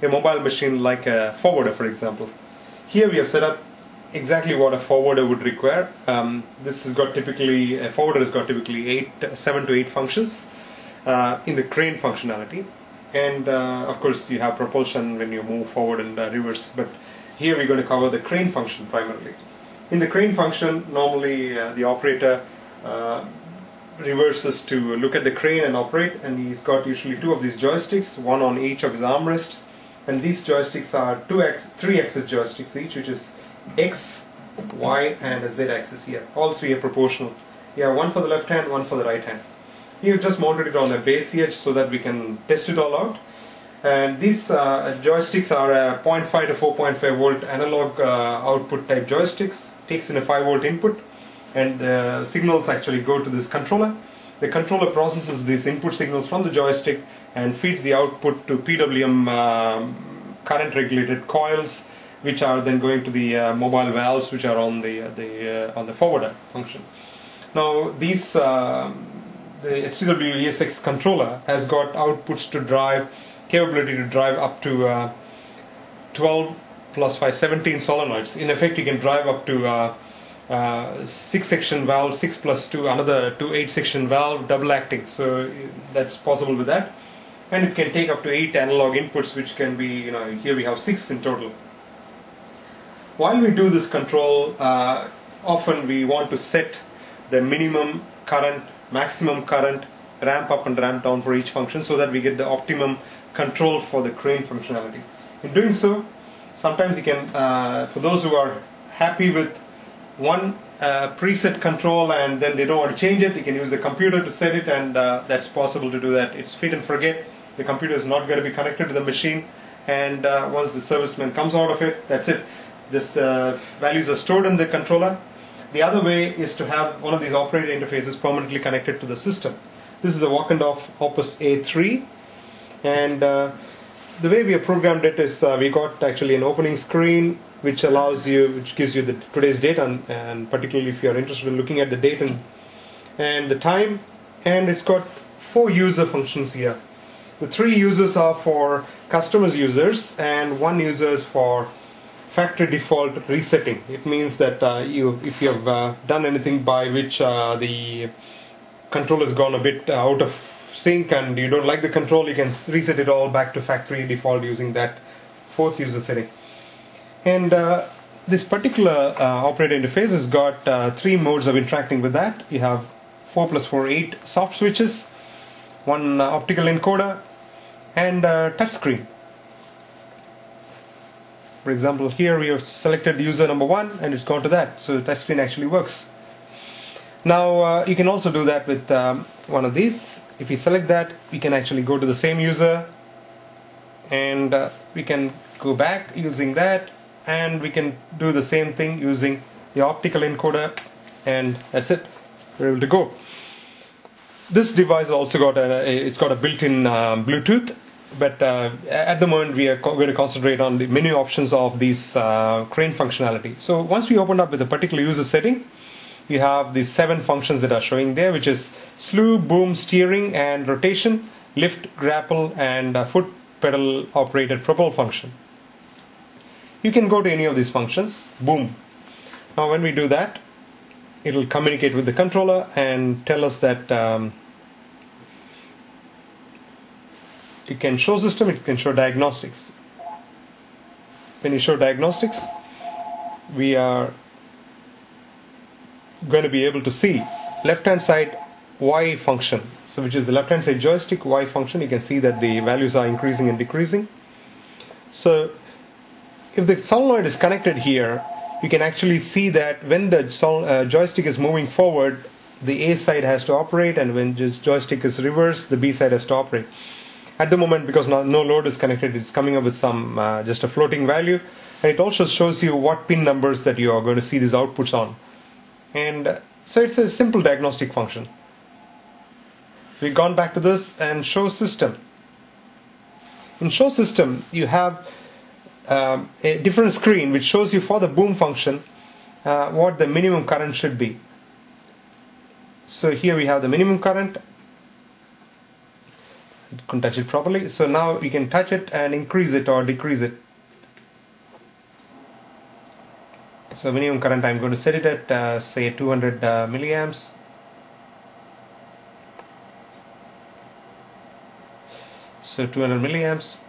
a mobile machine like a forwarder, for example. Here we have set up exactly what a forwarder would require. This has got typically, a forwarder has got typically 7 to 8 functions in the crane functionality, and of course you have propulsion when you move forward and reverse, but here we're going to cover the crane function primarily. In the crane function, normally the operator reverses to look at the crane and operate, and he's got usually 2 of these joysticks, one on each of his armrest, and these joysticks are 3-axis joysticks each, which is X, Y and a Z axis here. All 3 are proportional. You have one for the left hand, one for the right hand. Here we've just mounted it on a base here so that we can test it all out. And these joysticks are 0.5 to 4.5 volt analog output type joysticks. Takes in a 5 volt input, and signals actually go to this controller. The controller processes these input signals from the joystick and feeds the output to PWM current regulated coils, which are then going to the mobile valves which are on the forwarder function. Now these the STW ESX controller has got outputs to drive, capability to drive up to 12 plus 5, 17 solenoids. In effect, you can drive up to 6-section valve, 6 plus 2, another 2 8-section valve, double acting. So that's possible with that. And it can take up to 8 analog inputs, which can be, here we have 6 in total. While we do this control, often we want to set the minimum current, maximum current, ramp up and ramp down for each function so that we get the optimum control for the crane functionality. In doing so, sometimes you can, for those who are happy with one preset control and then they don't want to change it, you can use the computer to set it, and that's possible to do that. It's fit and forget. The computer is not going to be connected to the machine, and once the serviceman comes out of it, that's it. This values are stored in the controller. The other way is to have one of these operator interfaces permanently connected to the system. This is a Wachendorff Opus A3, and the way we have programmed it is we got actually an opening screen which allows you, which gives you today's date, and particularly if you are interested in looking at the date and the time, and it's got 4 user functions here. The 3 users are for customers users, and 1 user is for factory default resetting. It means that if you have done anything by which the control has gone a bit out of sync and you don't like the control, you can reset it all back to factory default using that 4th user setting. And this particular operator interface has got 3 modes of interacting with that. You have 4 plus 4, 8 soft switches, 1 optical encoder, and touch screen. For example, here we have selected user number 1 and it's gone to that, so the touchscreen actually works. Now you can also do that with one of these. If you select that, we can actually go to the same user, and we can go back using that, and we can do the same thing using the optical encoder, and that's it. We're able to go. This device also got it's got a built-in Bluetooth. But at the moment we are going to concentrate on the menu options of these crane functionality. So once we opened up with a particular user setting, you have these 7 functions that are showing there, which is slew, boom, steering and rotation, lift, grapple, and foot pedal operated propel function. You can go to any of these functions. Boom. Now when we do that, it will communicate with the controller and tell us that it can show system, it can show diagnostics. When you show diagnostics, we are going to be able to see left hand side Y function, so which is the left hand side joystick Y function. You can see that the values are increasing and decreasing. So if the solenoid is connected here, you can actually see that when the joystick is moving forward, the A side has to operate, and when the joystick is reversed, the B side has to operate. At the moment, because no load is connected, it's coming up with some just a floating value, and it also shows you what pin numbers that you are going to see these outputs on. And so it's a simple diagnostic function. So we've gone back to this and show system. In show system, you have a different screen which shows you for the boom function what the minimum current should be. So here we have the minimum current. couldn't touch it properly. So now we can touch it and increase it or decrease it. So minimum current, I'm going to set it at say 200 milliamps. So 200 milliamps.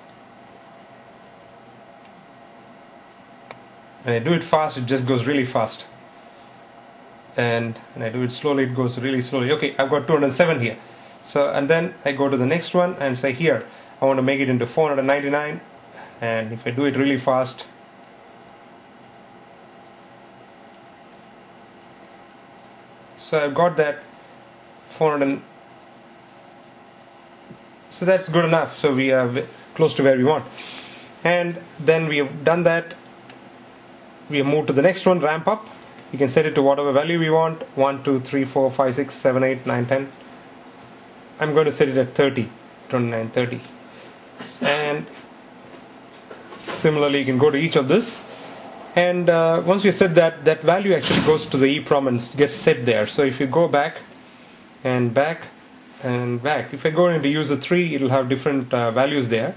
When I do it fast, it just goes really fast. And when I do it slowly, it goes really slowly. Okay, I've got 207 here. So, and then I go to the next one and say here, I want to make it into 499. And if I do it really fast, so I've got that 400. So that's good enough. So we are close to where we want. And then we have done that. We have moved to the next one, ramp up. You can set it to whatever value we want. 1, 2, 3, 4, 5, 6, 7, 8, 9, 10. I'm going to set it at 30, 29, 30. And similarly, you can go to each of this. And once you set that, that value actually goes to the EEPROM and gets set there. So if you go back and back and back, if I go into user 3, it'll have different values there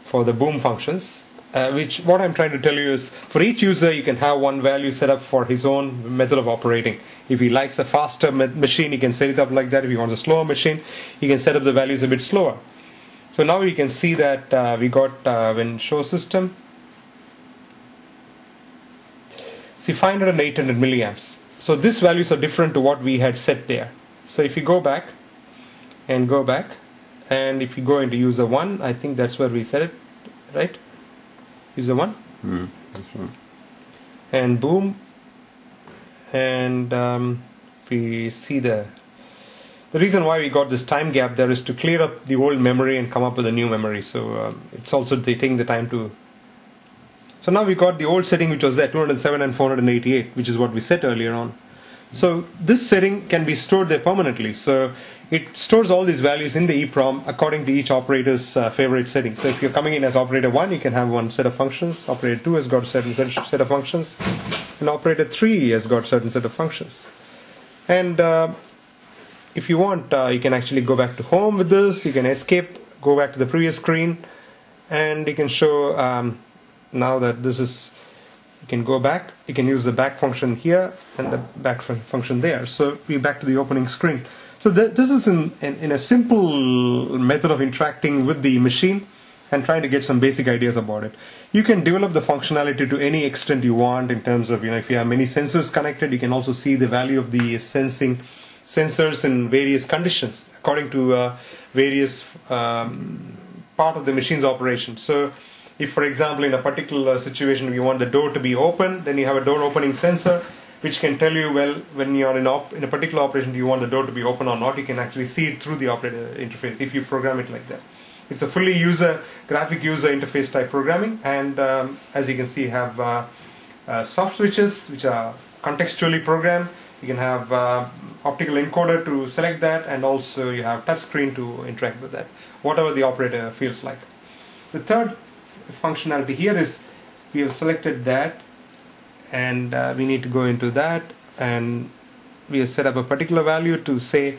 for the boom functions. Which what I'm trying to tell you is, for each user you can have one value set up for his own method of operating. If he likes a faster machine, he can set it up like that. If he wants a slower machine, he can set up the values a bit slower. So now we can see that we got when show system, see 500 and 800 milliamps. So these values are different to what we had set there. So if you go back and go back, and if you go into user 1, I think that's where we set it, right? User 1, that's right. And boom, and we see the reason why we got this time gap there is to clear up the old memory and come up with a new memory. So it's also taking the time to. So now we got the old setting which was there, 207 and 488, which is what we set earlier on. So this setting can be stored there permanently. So it stores all these values in the EEPROM according to each operator's favorite setting. So if you're coming in as operator 1, you can have one set of functions. Operator 2 has got a certain set of functions. And operator 3 has got a certain set of functions. And if you want, you can actually go back to home with this. You can escape, go back to the previous screen. And you can show, now that this is, you can go back. You can use the back function here and the back function there. So we're back to the opening screen. So this is in a simple method of interacting with the machine and trying to get some basic ideas about it. You can develop the functionality to any extent you want in terms of, if you have many sensors connected, you can also see the value of the sensors in various conditions according to various part of the machine's operation. So if, for example, in a particular situation you want the door to be open, then you have a door opening sensor which can tell you, well, when you're in a particular operation, do you want the door to be open or not? You can actually see it through the operator interface if you program it like that. It's a fully graphic user interface type programming, and as you can see, you have soft switches which are contextually programmed. You can have optical encoder to select that, and also you have touch screen to interact with that, whatever the operator feels like. The third functionality here is we have selected that, and we need to go into that, and we have set up a particular value to say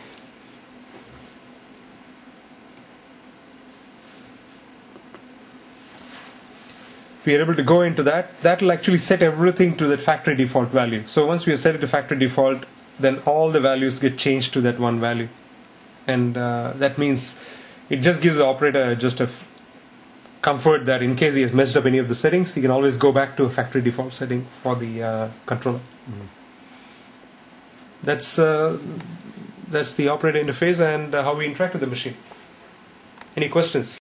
we are able to go into that. That will actually set everything to that factory default value. So once we have set it to factory default, then all the values get changed to that one value, and that means it just gives the operator just a comfort that in case he has messed up any of the settings, he can always go back to a factory default setting for the controller. That's the operator interface and how we interact with the machine. Any questions?